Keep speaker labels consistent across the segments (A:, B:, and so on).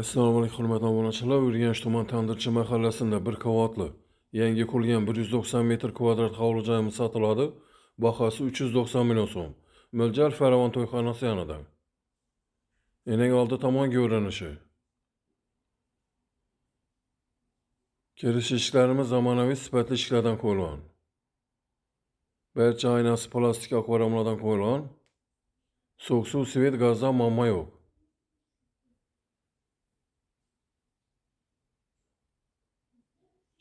A: Assalomu alaykum hurmatli obunachilar. Urganch tuman Tandirchi mahallasida bir qavatli yangi qurilgan 190 metr kvadrat hovli joyimiz sotiladi. Bahosi 390 million so'm. Mo'ljal Faravon to'yxonasi yanida. Ening oldi tomon ko'rinishi. Kirish eshiklarimiz zamonaviy sifatli ishlardan qo'yilgan. Barcha oynasi plastik akvariumlardan qo'yilgan. So'q suv, svet, gazdan muammo yo'q.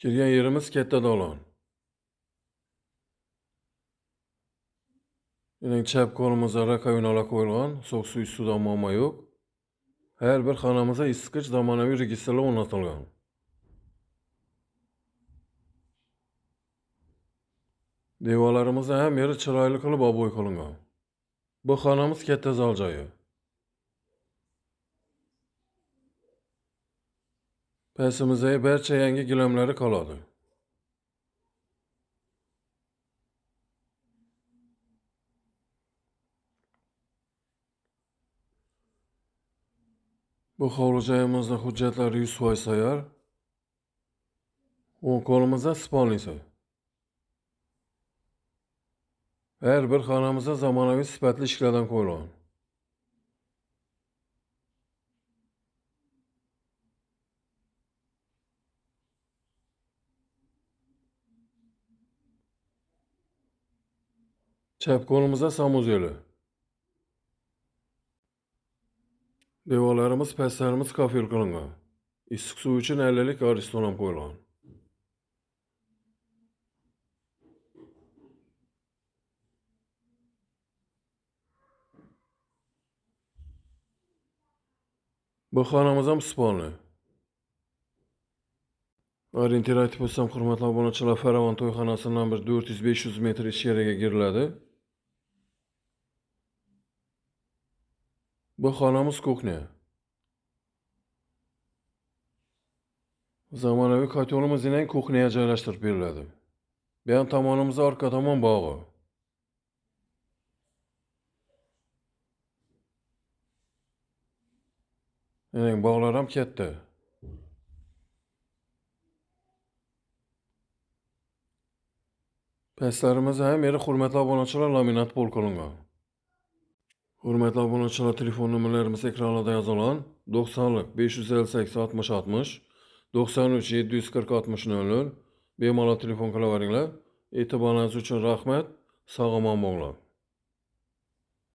A: Kirgan yerimiz katta dolon. Ening chap qo'limizda rakovinalar qo'yilgan, so'q suv ustidan muammo yo'q. Her bir xonamizda isitgich zamonaviy registrlar o'rnatilgan. Devorlarimizda ham yeri chiroyli qilib ob'o'y qilingan. Bu xonamiz katta zal joyi. Pastimizda barcha yangi gilamlari qoladi. Bu hovli joyimizda hujjatlari 100% tayyor. O'ng qo'limizda spalnisi. Her bir xonamizda zamonaviy sifatli ishlardan qo'yilgan. Chap qo'limizda samozyeli. Devorlarimiz, pastlarimiz kafel qilingan. Issiq suv uchun 50 lik ariston ham qo'yilgan. Bu xonamiz ham spalni. Orientir aytib o'tsam, hurmatli obunachilar, Faravon to'yxonasidan bir 400-500 metr ichkariga giriladi. Bu xonamiz kuxnya. Zamonaviy kotelimiz bilan kuxnyaga joylashtirib beriladi. Bu ham tomonimizda orqa tomon bog'i. Ening bog'lar ham katta. Pastlarimizda ham yeri hurmatli obunachilar laminat pol qilingan. Hurmatli obunachilar, telefon nomerlarimiz ekranlarda yozilgan. 90lik 558 60 60, 93 740 60 00. Bemalol telefon qilaveringlar. E'tiboringiz uchun rahmat. Sog' omon bo'linglar.